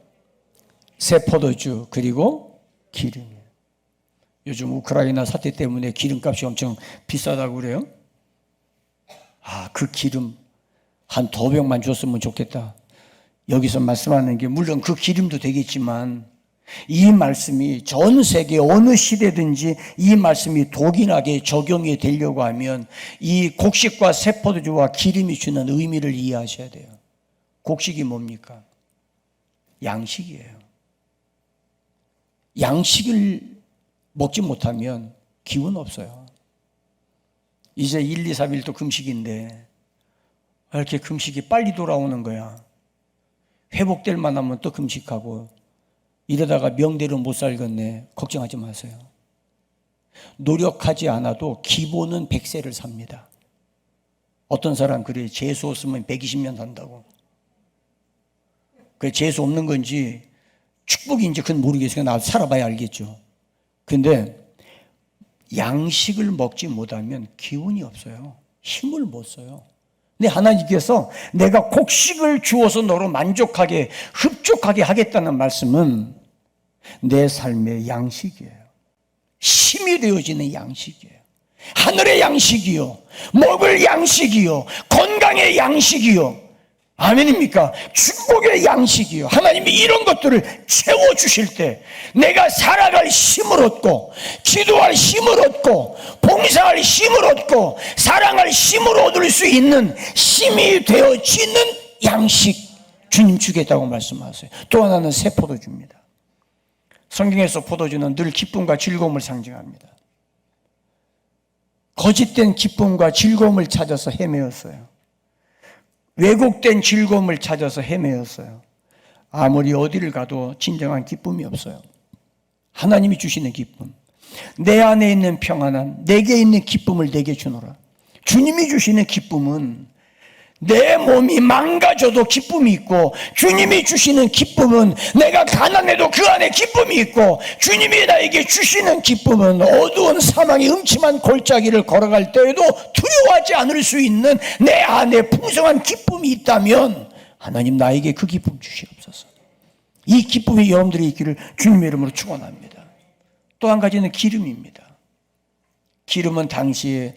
새 포도주, 그리고 기름이에요. 요즘 우크라이나 사태 때문에 기름값이 엄청 비싸다고 그래요. 그 기름 한 2병만 줬으면 좋겠다. 여기서 말씀하는 게 물론 그 기름도 되겠지만 이 말씀이 전 세계 어느 시대든지 이 말씀이 독인하게 적용이 되려고 하면 이 곡식과 새 포도주와 기름이 주는 의미를 이해하셔야 돼요. 곡식이 뭡니까? 양식이에요. 양식을 먹지 못하면 기운 없어요. 이제 1, 2, 3일 또 금식인데 왜 이렇게 금식이 빨리 돌아오는 거야? 회복될 만하면 또 금식하고 이러다가 명대로 못 살겠네. 걱정하지 마세요. 노력하지 않아도 기본은 100세를 삽니다. 어떤 사람 그래, 재수 없으면 120년 산다고. 그게 재수 없는 건지 축복인지 그건 모르겠어요. 나 살아봐야 알겠죠. 근데 양식을 먹지 못하면 기운이 없어요. 힘을 못 써요. 근데 하나님께서 내가 곡식을 주어서 너로 만족하게 흡족하게 하겠다는 말씀은 내 삶의 양식이에요. 힘이 되어지는 양식이에요. 하늘의 양식이요, 먹을 양식이요, 건강의 양식이요, 아멘입니까? 축복의 양식이요. 하나님이 이런 것들을 채워주실 때 내가 살아갈 힘을 얻고 기도할 힘을 얻고 봉사할 힘을 얻고 사랑할 힘을 얻을 수 있는 힘이 되어지는 양식 주님 주겠다고 말씀하세요. 또 하나는 새 포도주입니다. 성경에서 포도주는 늘 기쁨과 즐거움을 상징합니다. 거짓된 기쁨과 즐거움을 찾아서 헤매었어요. 왜곡된 즐거움을 찾아서 헤매었어요. 아무리 어디를 가도 진정한 기쁨이 없어요. 하나님이 주시는 기쁨, 내 안에 있는 평안함, 내게 있는 기쁨을 내게 주노라. 주님이 주시는 기쁨은 내 몸이 망가져도 기쁨이 있고, 주님이 주시는 기쁨은 내가 가난해도 그 안에 기쁨이 있고, 주님이 나에게 주시는 기쁨은 어두운 사망의 음침한 골짜기를 걸어갈 때에도 두려워하지 않을 수 있는 내 안에 풍성한 기쁨이 있다면 하나님 나에게 그 기쁨 주시옵소서. 이 기쁨이 여러분들이 있기를 주님의 이름으로 축원합니다. 또 한 가지는 기름입니다. 기름은 당시에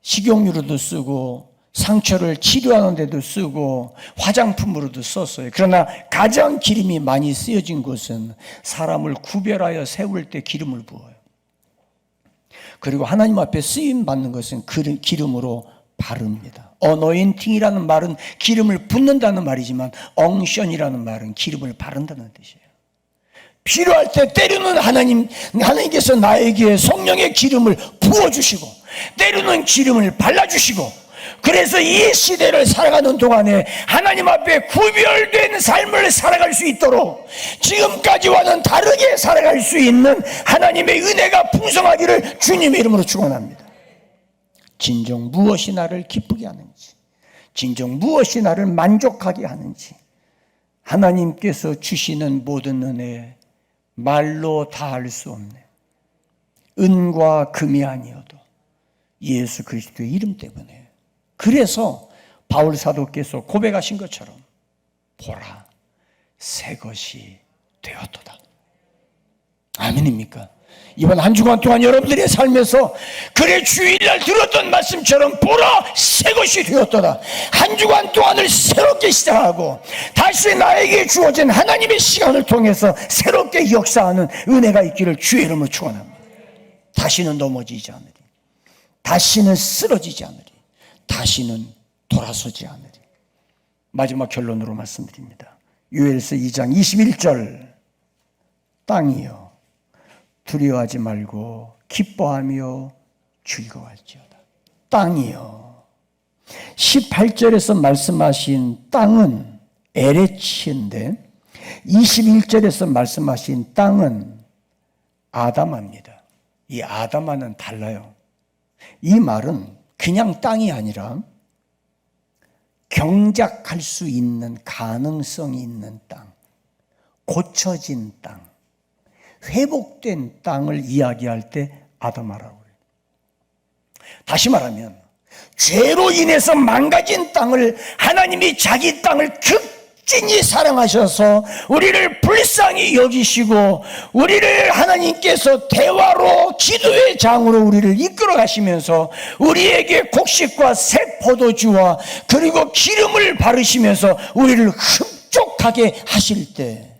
식용유로도 쓰고 상처를 치료하는 데도 쓰고 화장품으로도 썼어요. 그러나 가장 기름이 많이 쓰여진 곳은 사람을 구별하여 세울 때 기름을 부어요. 그리고 하나님 앞에 쓰임 받는 것은 기름으로 바릅니다. 어노인팅이라는 말은 기름을 붓는다는 말이지만 엉션이라는 말은 기름을 바른다는 뜻이에요. 필요할 때 때로는 하나님께서 나에게 성령의 기름을 부어주시고 때로는 기름을 발라주시고, 그래서 이 시대를 살아가는 동안에 하나님 앞에 구별된 삶을 살아갈 수 있도록 지금까지와는 다르게 살아갈 수 있는 하나님의 은혜가 풍성하기를 주님의 이름으로 축원합니다. 진정 무엇이 나를 기쁘게 하는지, 진정 무엇이 나를 만족하게 하는지, 하나님께서 주시는 모든 은혜 말로 다 알 수 없네. 은과 금이 아니어도 예수 그리스도의 이름 때문에. 그래서 바울 사도께서 고백하신 것처럼 보라 새 것이 되었도다. 아멘입니까? 이번 한 주간 동안 여러분들의 삶에서 그래 주일날 들었던 말씀처럼 보라 새 것이 되었도다. 한 주간 동안을 새롭게 시작하고 다시 나에게 주어진 하나님의 시간을 통해서 새롭게 역사하는 은혜가 있기를 주의 이름으로 축원합니다. 다시는 넘어지지 않으리, 다시는 쓰러지지 않으리, 다시는 돌아서지 않으리. 마지막 결론으로 말씀드립니다. 요엘서 2장 21절 땅이여 두려워하지 말고 기뻐하며 즐거워할지어다. 땅이요. 18절에서 말씀하신 땅은 에레치인데 21절에서 말씀하신 땅은 아담아입니다. 이 아담아는 달라요. 이 말은 그냥 땅이 아니라 경작할 수 있는 가능성이 있는 땅, 고쳐진 땅, 회복된 땅을 이야기할 때 아담아라고 해요. 다시 말하면 죄로 인해서 망가진 땅을 하나님이 자기 땅을 극진히 사랑하셔서 우리를 불쌍히 여기시고 우리를 하나님께서 대화로 기도의 장으로 우리를 이끌어 가시면서 우리에게 곡식과 새 포도주와 그리고 기름을 바르시면서 우리를 흡족하게 하실 때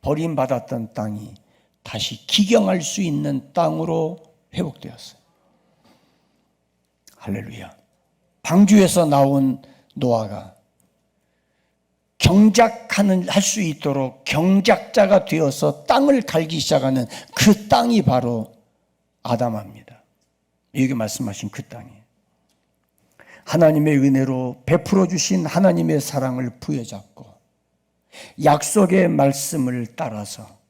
버림받았던 땅이 다시 기경할 수 있는 땅으로 회복되었어요. 할렐루야. 방주에서 나온 노아가 할 수 있도록 경작자가 되어서 땅을 갈기 시작하는 그 땅이 바로 아담아입니다. 여기 말씀하신 그 땅이에요. 하나님의 은혜로 베풀어 주신 하나님의 사랑을 부여잡고 약속의 말씀을 따라서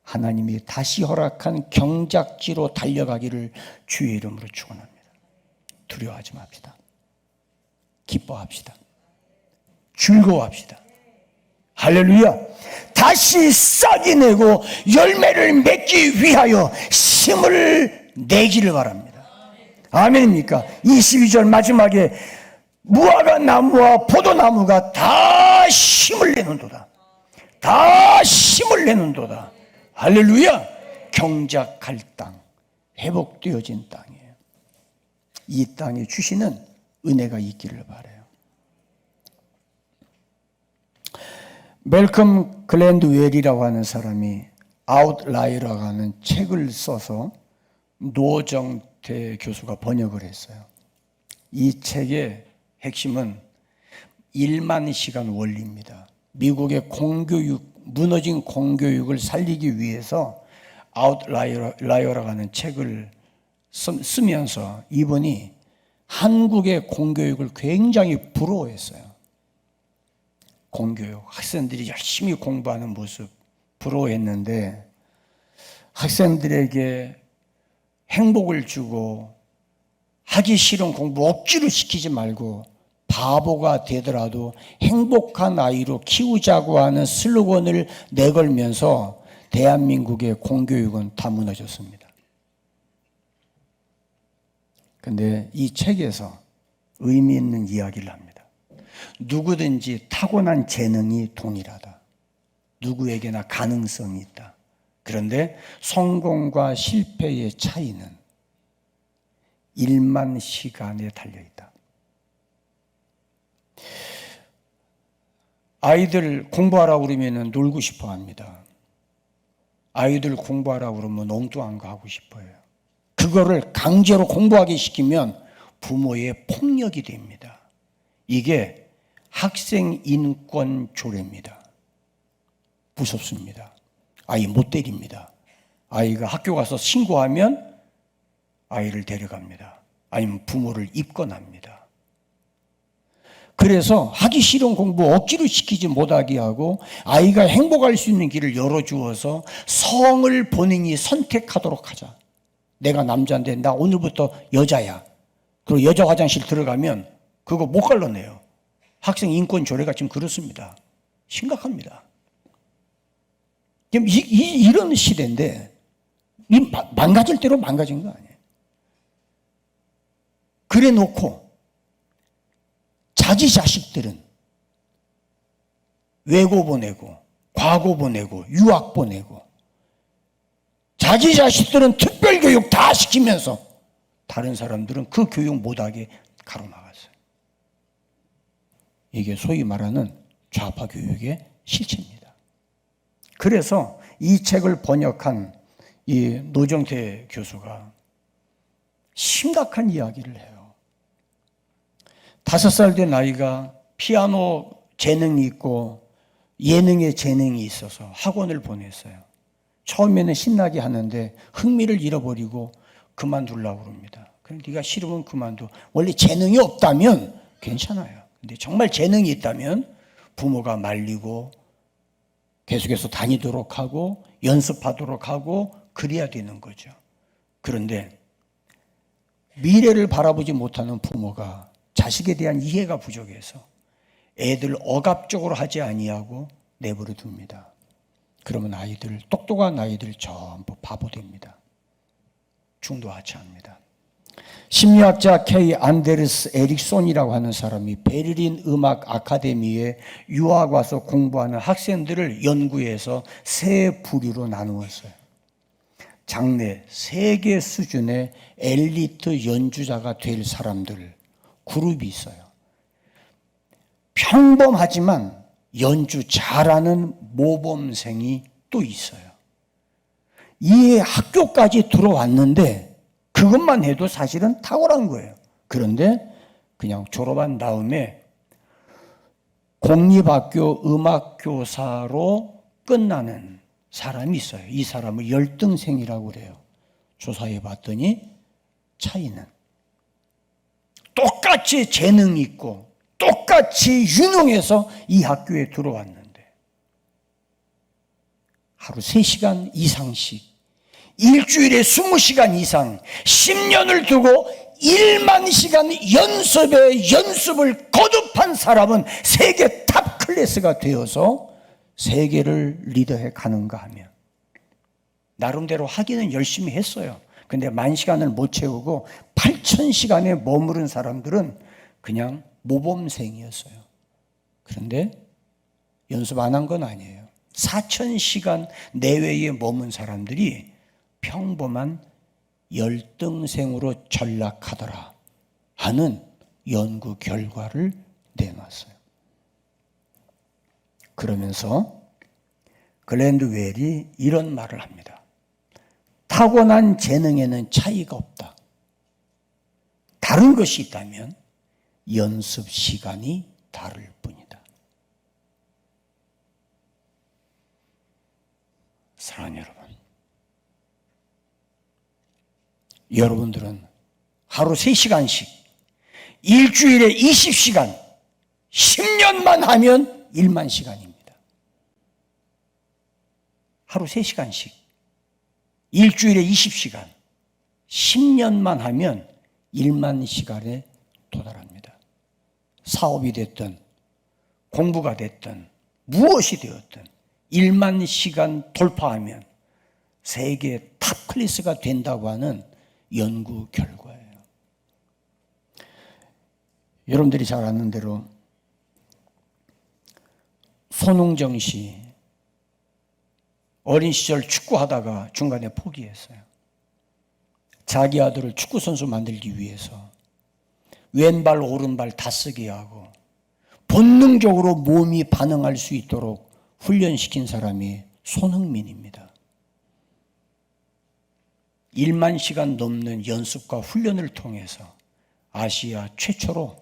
하나님이 다시 허락한 경작지로 달려가기를 주의 이름으로 축원합니다. 두려워하지 맙시다. 기뻐합시다. 즐거워합시다. 할렐루야. 다시 싹이 내고 열매를 맺기 위하여 힘을 내기를 바랍니다. 아멘입니까? 22절 마지막에 무화과 나무와 포도나무가 다 힘을 내는도다. 다 힘을 내는도다. 할렐루야. 경작할 땅, 회복되어진 땅이에요. 이 땅에 주시는 은혜가 있기를 바라요. 멜컴 글랜드웰이라고 하는 사람이 아웃라이어라고 하는 책을 써서 노정태 교수가 번역을 했어요. 이 책의 핵심은 1만 시간 원리입니다. 미국의 무너진 공교육을 살리기 위해서 아웃라이어라고 하는 책을 쓰면서 이분이 한국의 공교육을 굉장히 부러워했어요. 공교육, 학생들이 열심히 공부하는 모습 부러워했는데 학생들에게 행복을 주고 하기 싫은 공부 억지로 시키지 말고 바보가 되더라도 행복한 아이로 키우자고 하는 슬로건을 내걸면서 대한민국의 공교육은 다 무너졌습니다. 그런데 이 책에서 의미 있는 이야기를 합니다. 누구든지 타고난 재능이 동일하다. 누구에게나 가능성이 있다. 그런데 성공과 실패의 차이는 1만 시간에 달려있다. 아이들 공부하라고 그러면 놀고 싶어 합니다. 아이들 공부하라고 그러면 엉뚱한 거 하고 싶어요. 그거를 강제로 공부하게 시키면 부모의 폭력이 됩니다. 이게 학생 인권 조례입니다. 무섭습니다. 아이 못 때립니다. 아이가 학교 가서 신고하면 아이를 데려갑니다. 아니면 부모를 입건합니다. 그래서 하기 싫은 공부 억지로 시키지 못하게 하고 아이가 행복할 수 있는 길을 열어주어서 성을 본인이 선택하도록 하자. 내가 남자인데 나 오늘부터 여자야. 그리고 여자 화장실 들어가면 그거 못 갈라내요. 학생 인권 조례가 지금 그렇습니다. 심각합니다. 이런 시대인데 망가질 대로 망가진 거 아니에요. 그래 놓고 자기 자식들은 외고 보내고 과고 보내고 유학 보내고 자기 자식들은 특별교육 다 시키면서 다른 사람들은 그 교육 못하게 가로막았어요. 이게 소위 말하는 좌파 교육의 실체입니다. 그래서 이 책을 번역한 이 노정태 교수가 심각한 이야기를 해요. 5살 된 아이가 피아노 재능이 있고 예능에 재능이 있어서 학원을 보냈어요. 처음에는 신나게 하는데 흥미를 잃어버리고 그만두려고 그럽니다. 그럼 네가 싫으면 그만둬. 원래 재능이 없다면 괜찮아요. 근데 정말 재능이 있다면 부모가 말리고 계속해서 다니도록 하고 연습하도록 하고 그래야 되는 거죠. 그런데 미래를 바라보지 못하는 부모가 자식에 대한 이해가 부족해서 애들 억압적으로 하지 아니하고 내버려 둡니다. 그러면 아이들, 똑똑한 아이들 전부 바보 됩니다. 중도하차합니다. 심리학자 K. 안데르스 에릭손이라고 하는 사람이 베를린 음악 아카데미에 유학 와서 공부하는 학생들을 연구해서 세 부류로 나누었어요. 장래 세계 수준의 엘리트 연주자가 될 사람들 그룹이 있어요. 평범하지만 연주 잘하는 모범생이 또 있어요. 이 학교까지 들어왔는데 그것만 해도 사실은 탁월한 거예요. 그런데 그냥 졸업한 다음에 공립학교 음악교사로 끝나는 사람이 있어요. 이 사람을 열등생이라고 그래요. 조사해 봤더니 차이는 똑같이 재능이 있고 똑같이 유능해서 이 학교에 들어왔는데 하루 3시간 이상씩 일주일에 20시간 이상 10년을 두고 1만 시간 연습을 거듭한 사람은 세계 탑 클래스가 되어서 세계를 리더해 가는가 하면 나름대로 하기는 열심히 했어요. 근데 10,000시간을 못 채우고 8,000시간에 머무른 사람들은 그냥 모범생이었어요. 그런데 연습 안 한 건 아니에요. 4,000시간 내외에 머문 사람들이 평범한 열등생으로 전락하더라 하는 연구 결과를 내놨어요. 그러면서 글렌드웰이 이런 말을 합니다. 타고난 재능에는 차이가 없다. 다른 것이 있다면 연습 시간이 다를 뿐이다. 사랑하는 여러분, 여러분들은 하루 3시간씩 일주일에 20시간 10년만 하면 1만 시간입니다. 하루 3시간씩 일주일에 20시간 10년만 하면 1만 시간에 도달합니다. 사업이 됐든 공부가 됐든 무엇이 되었든 1만 시간 돌파하면 세계 탑 클래스가 된다고 하는 연구 결과예요. 여러분들이 잘 아는 대로 손흥정 씨 어린 시절 축구하다가 중간에 포기했어요. 자기 아들을 축구선수 만들기 위해서 왼발 오른발 다 쓰게 하고 본능적으로 몸이 반응할 수 있도록 훈련시킨 사람이 손흥민입니다. 1만 시간 넘는 연습과 훈련을 통해서 아시아 최초로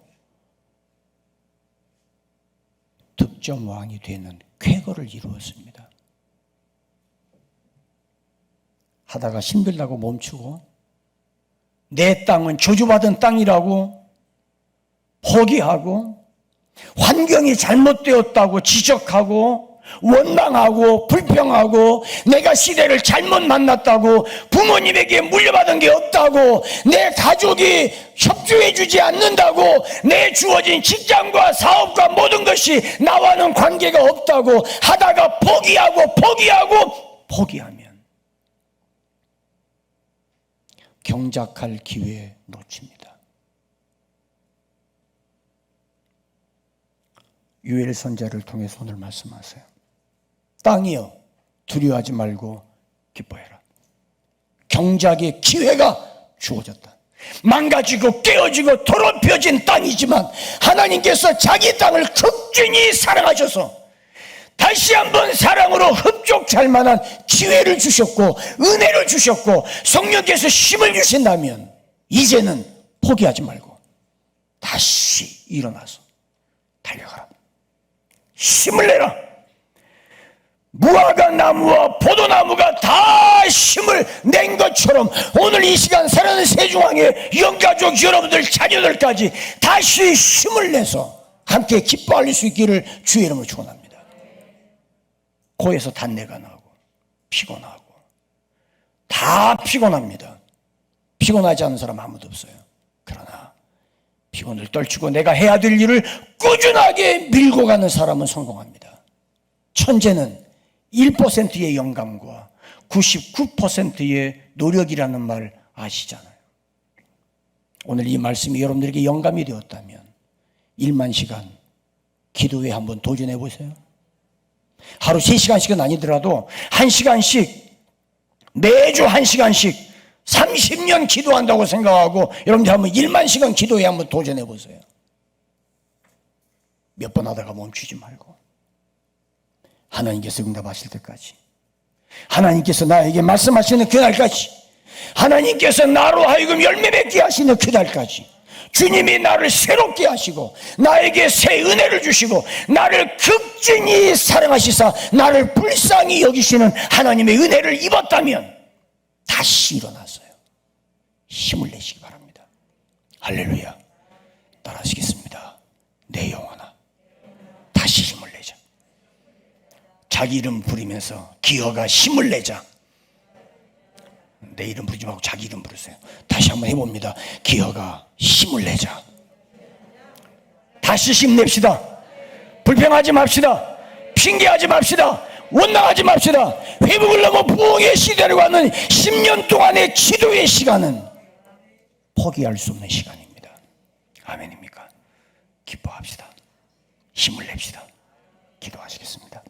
득점왕이 되는 쾌거를 이루었습니다. 하다가 힘들다고 멈추고 내 땅은 저주받은 땅이라고 포기하고 환경이 잘못되었다고 지적하고 원망하고 불평하고 내가 시대를 잘못 만났다고 부모님에게 물려받은 게 없다고 내 가족이 협조해 주지 않는다고 내 주어진 직장과 사업과 모든 것이 나와는 관계가 없다고 하다가 포기하면 경작할 기회 놓칩니다. 유엘 선자를 통해서 오늘 말씀하세요. 땅이여 두려워하지 말고 기뻐해라. 경작의 기회가 주어졌다. 망가지고 깨어지고 더럽혀진 땅이지만 하나님께서 자기 땅을 극진히 사랑하셔서 다시 한번 사랑으로 흡족할 만한 기회를 주셨고 은혜를 주셨고 성령께서 힘을 주신다면 이제는 포기하지 말고 다시 일어나서 달려가라. 힘을 내라. 무화과 나무와 포도나무가 다 힘을 낸 것처럼 오늘 이 시간 사랑하는 세중앙의 영가족 여러분들 자녀들까지 다시 힘을 내서 함께 기뻐할 수 있기를 주의 이름으로 축원합니다. 코에서 단내가 나고 피곤하고 다 피곤합니다. 피곤하지 않은 사람 아무도 없어요. 그러나 피곤을 떨치고 내가 해야 될 일을 꾸준하게 밀고 가는 사람은 성공합니다. 천재는 1%의 영감과 99%의 노력이라는 말 아시잖아요. 오늘 이 말씀이 여러분들에게 영감이 되었다면 1만 시간 기도에 한번 도전해 보세요. 하루 3시간씩은 아니더라도 1시간씩 매주 1시간씩 30년 기도한다고 생각하고 여러분들 한번 1만 시간 기도에 한번 도전해 보세요. 몇 번 하다가 멈추지 말고 하나님께서 응답하실 때까지, 하나님께서 나에게 말씀하시는 그날까지, 하나님께서 나로 하여금 열매 맺게 하시는 그날까지 주님이 나를 새롭게 하시고 나에게 새 은혜를 주시고 나를 극진히 사랑하시사 나를 불쌍히 여기시는 하나님의 은혜를 입었다면 다시 일어나서요 힘을 내시기 바랍니다. 할렐루야. 따라하시겠습니다. 내 영혼아 다시 힘을 내자. 자기 이름 부르면서 기어가 힘을 내자. 내 이름 부르지 말고 자기 이름 부르세요. 다시 한번 해봅니다. 기어가 힘을 내자. 다시 힘냅시다. 불평하지 맙시다. 핑계하지 맙시다. 원망하지 맙시다. 회복을 넘어 부흥의 시대로 가는 10년 동안의 기도의 시간은 포기할 수 없는 시간입니다. 아멘입니까? 기뻐합시다. 힘을 냅시다. 기도하시겠습니다.